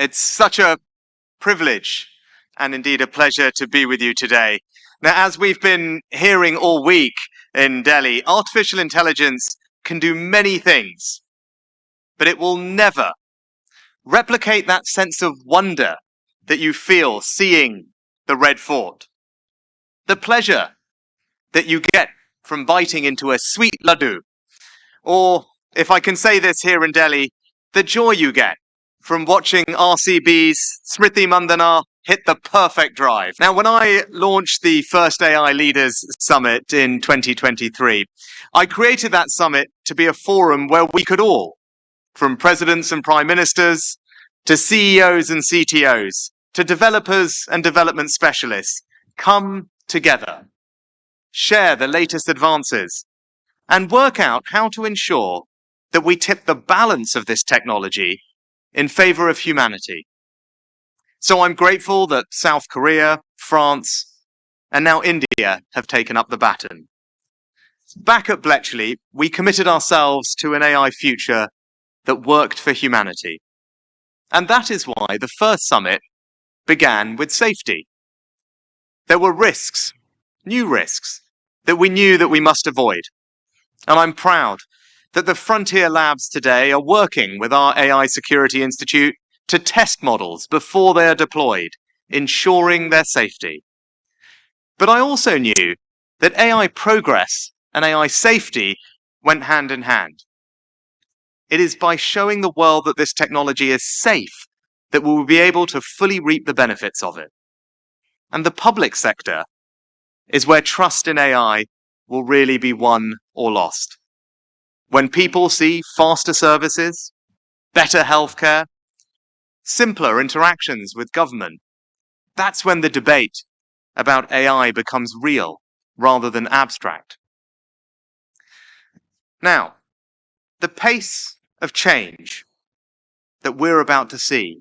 It's such a privilege and indeed a pleasure to be with you today. Now, as we've been hearing all week in Delhi, artificial intelligence can do many things, but it will never replicate that sense of wonder that you feel seeing the Red Fort, the pleasure that you get from biting into a sweet laddu, or, if I can say this here in Delhi, the joy you get from watching RCB's Smriti Mandana hit the perfect drive. Now, when I launched the first AI Leaders Summit in 2023, I created that summit to be a forum where we could all, from presidents and prime ministers, to CEOs and CTOs, to developers and development specialists, come together, share the latest advances, and work out how to ensure that we tip the balance of this technology in favor of humanity. So I'm grateful that South Korea, France, and now India have taken up the baton. Back at Bletchley, we committed ourselves to an AI future that worked for humanity. And that is why the first summit began with safety. There were risks, new risks, that we knew that we must avoid. And I'm proud that the Frontier Labs today are working with our AI Security Institute to test models before they are deployed, ensuring their safety. But I also knew that AI progress and AI safety went hand in hand. It is by showing the world that this technology is safe that we will be able to fully reap the benefits of it. And the public sector is where trust in AI will really be won or lost. When people see faster services, better healthcare, simpler interactions with government, that's when the debate about AI becomes real rather than abstract. Now, the pace of change that we're about to see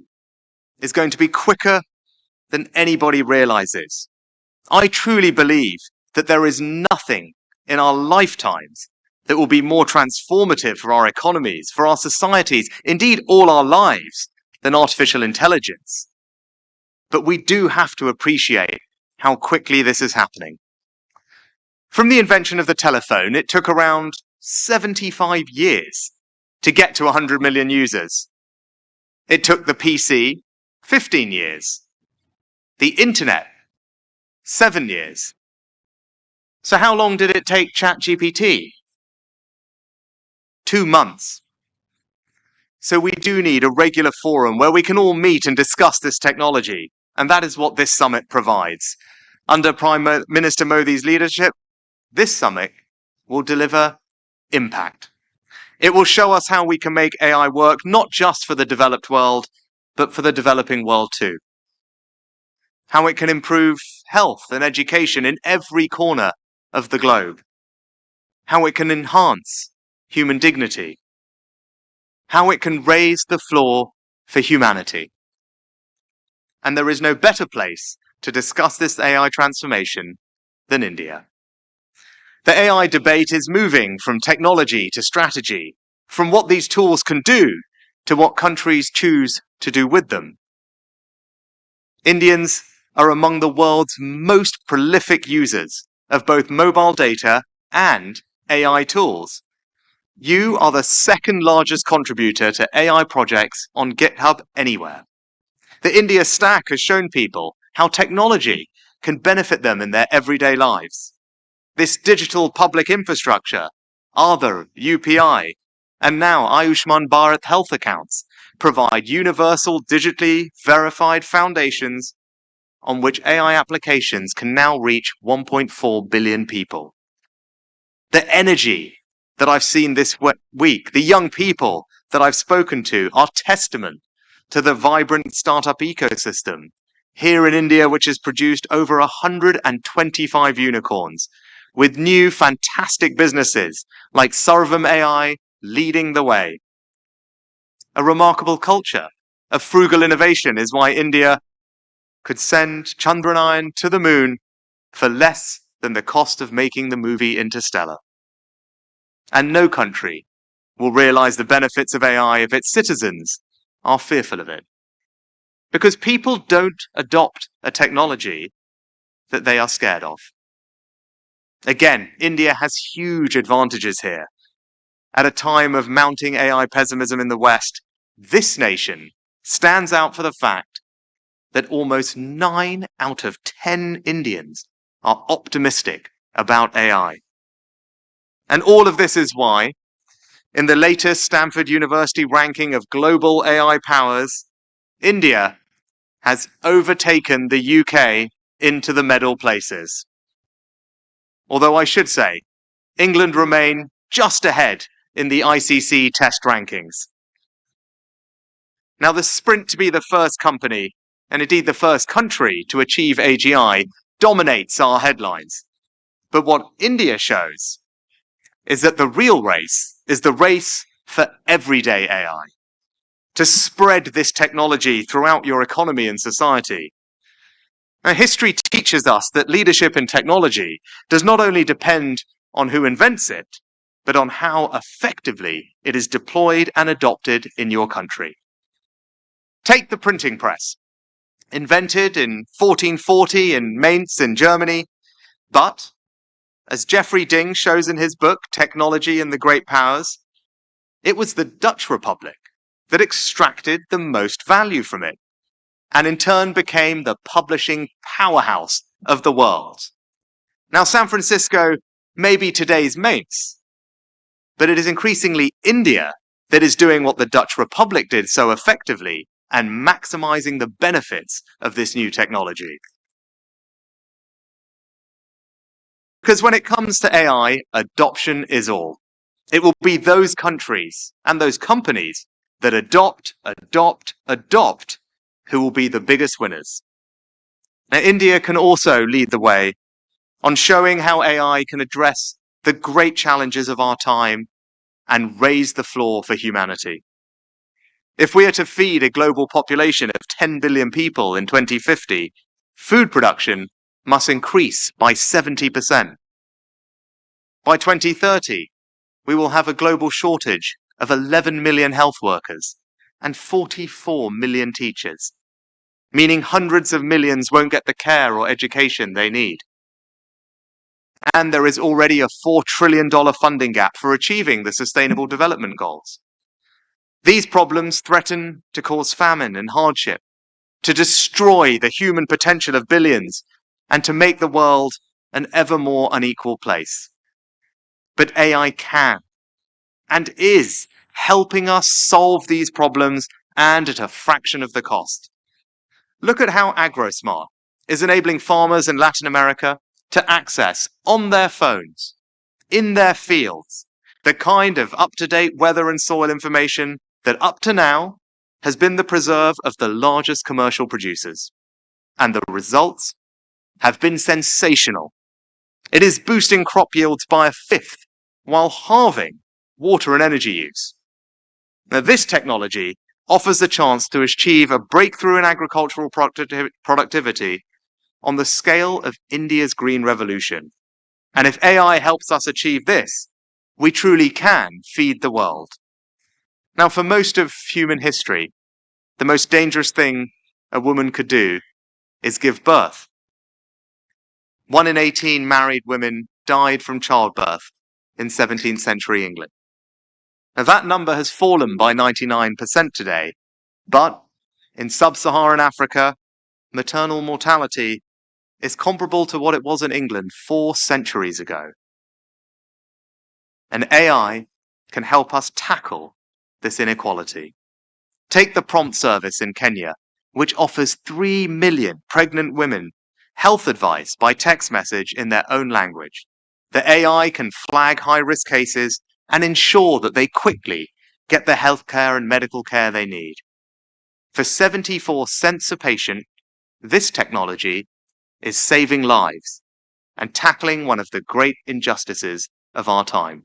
is going to be quicker than anybody realizes. I truly believe that there is nothing in our lifetimes that will be more transformative for our economies, for our societies, indeed all our lives, than artificial intelligence. But we do have to appreciate how quickly this is happening. From the invention of the telephone, it took around 75 years to get to 100 million users. It took the PC 15 years. The internet, 7 years. So how long did it take ChatGPT? 2 months. So we do need a regular forum where we can all meet and discuss this technology, and that is what this summit provides. Under Prime Minister Modi's leadership, this summit will deliver impact. It will show us how we can make AI work not just for the developed world, but for the developing world too. How it can improve health and education in every corner of the globe. How it can enhance human dignity. How it can raise the floor for humanity. And there is no better place to discuss this AI transformation than India. The AI debate is moving from technology to strategy, from what these tools can do to what countries choose to do with them. Indians are among the world's most prolific users of both mobile data and AI tools. You are the second largest contributor to AI projects on GitHub anywhere. The India Stack has shown people how technology can benefit them in their everyday lives. This digital public infrastructure, Aadhaar, UPI, and now Ayushman Bharat health accounts provide universal digitally verified foundations on which AI applications can now reach 1.4 billion people. The energy that I've seen this week, the young people that I've spoken to, are testament to the vibrant startup ecosystem here in India, which has produced over 125 unicorns, with new fantastic businesses like Sarvam AI leading the way. A remarkable culture of frugal innovation is why India could send Chandrayaan to the moon for less than the cost of making the movie Interstellar. And no country will realize the benefits of AI if its citizens are fearful of it. because people don't adopt a technology that they are scared of. Again, India has huge advantages here. At a time of mounting AI pessimism in the West, this nation stands out for the fact that almost 9 out of 10 Indians are optimistic about AI. And all of this is why, in the latest Stanford University ranking of global AI powers, India has overtaken the UK into the medal places. Although I should say, England remain just ahead in the ICC test rankings. Now, the sprint to be the first company, and indeed the first country to achieve AGI, dominates our headlines. But what India shows is that the real race is the race for everyday AI, to spread this technology throughout your economy and society. Now, history teaches us that leadership in technology does not only depend on who invents it, but on how effectively it is deployed and adopted in your country. Take the printing press, invented in 1440 in Mainz in Germany, but, as Jeffrey Ding shows in his book, Technology and the Great Powers, it was the Dutch Republic that extracted the most value from it, and in turn became the publishing powerhouse of the world. Now, San Francisco may be today's Mainz, but it is increasingly India that is doing what the Dutch Republic did so effectively and maximizing the benefits of this new technology. Because when it comes to AI, adoption is all. It will be those countries and those companies that adopt who will be the biggest winners. Now, India can also lead the way on showing how AI can address the great challenges of our time and raise the floor for humanity. If we are to feed a global population of 10 billion people in 2050, food production must increase by 70%. By 2030, we will have a global shortage of 11 million health workers and 44 million teachers, meaning hundreds of millions won't get the care or education they need. And there is already a $4 trillion funding gap for achieving the Sustainable Development Goals. These problems threaten to cause famine and hardship, to destroy the human potential of billions, and to make the world an ever more unequal place. But AI can and is helping us solve these problems, and at a fraction of the cost. Look at how AgroSmart is enabling farmers in Latin America to access on their phones, in their fields, the kind of up-to-date weather and soil information that up to now has been the preserve of the largest commercial producers. And the results have been sensational. It is boosting crop yields by a fifth while halving water and energy use. Now, this technology offers the chance to achieve a breakthrough in agricultural productivity on the scale of India's green revolution. And if AI helps us achieve this, we truly can feed the world. Now, for most of human history, the most dangerous thing a woman could do is give birth. 1 in 18 married women died from childbirth in 17th century England. Now, that number has fallen by 99% today, but in sub-Saharan Africa, maternal mortality is comparable to what it was in England 4 centuries ago. And AI can help us tackle this inequality. Take the prompt service in Kenya, which offers 3 million pregnant women health advice by text message in their own language. The AI can flag high-risk cases and ensure that they quickly get the healthcare and medical care they need. For 74 cents a patient, this technology is saving lives and tackling one of the great injustices of our time.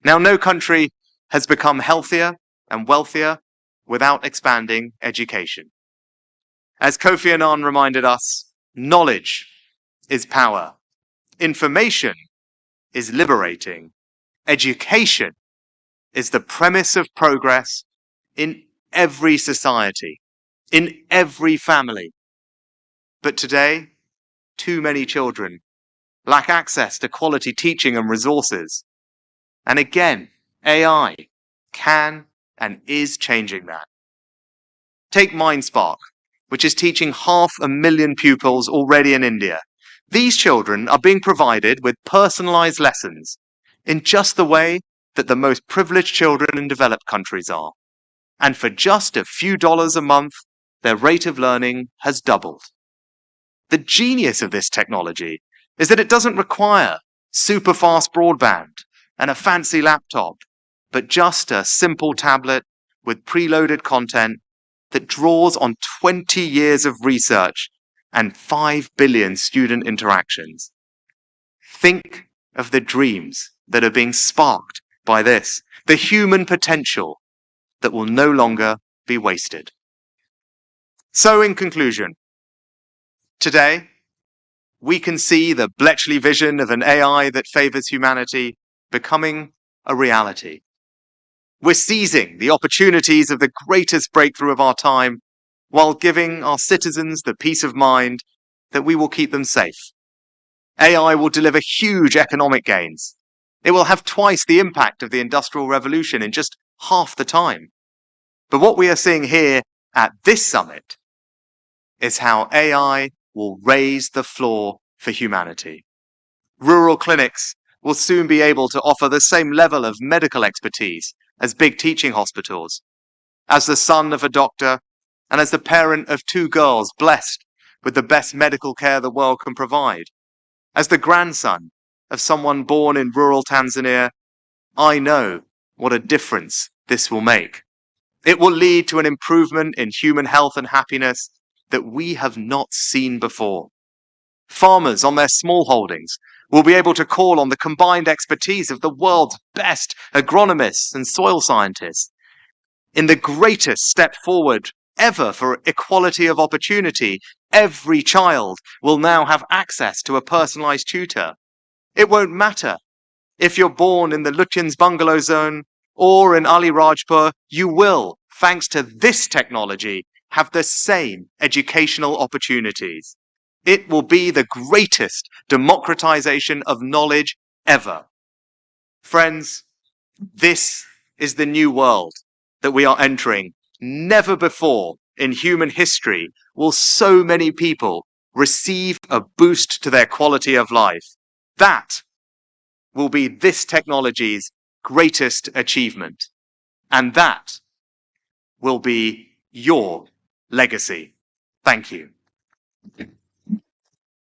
Now, no country has become healthier and wealthier without expanding education. As Kofi Annan reminded us, knowledge is power. Information is liberating. Education is the premise of progress in every society. in every family. But today, too many children lack access to quality teaching and resources. And again, AI can and is changing that. Take MindSpark, which is teaching 500,000 pupils already in India. These children are being provided with personalized lessons in just the way that the most privileged children in developed countries are. And for just a few dollars a month, their rate of learning has doubled. The genius of this technology is that it doesn't require super fast broadband and a fancy laptop, but just a simple tablet with preloaded content that draws on 20 years of research and 5 billion student interactions. Think of the dreams that are being sparked by this, the human potential that will no longer be wasted. So in conclusion, today, we can see the Bletchley vision of an AI that favors humanity becoming a reality. We're seizing the opportunities of the greatest breakthrough of our time while giving our citizens the peace of mind that we will keep them safe. AI will deliver huge economic gains. It will have twice the impact of the Industrial Revolution in just half the time. But what we are seeing here at this summit is how AI will raise the floor for humanity. Rural clinics will soon be able to offer the same level of medical expertise as big teaching hospitals. As the son of a doctor and as the parent of 2 girls blessed with the best medical care the world can provide, as the grandson of someone born in rural Tanzania, I know what a difference this will make. It will lead to an improvement in human health and happiness that we have not seen before. Farmers on their small holdings will be able to call on the combined expertise of the world's best agronomists and soil scientists. In the greatest step forward ever for equality of opportunity, every child will now have access to a personalized tutor. It won't matter if you're born in the Lutyens bungalow zone or in Ali Rajpur, you will, thanks to this technology, have the same educational opportunities. It will be the greatest democratization of knowledge ever. Friends, this is the new world that we are entering. Never before in human history will so many people receive a boost to their quality of life. That will be this technology's greatest achievement. And that will be your legacy. Thank you.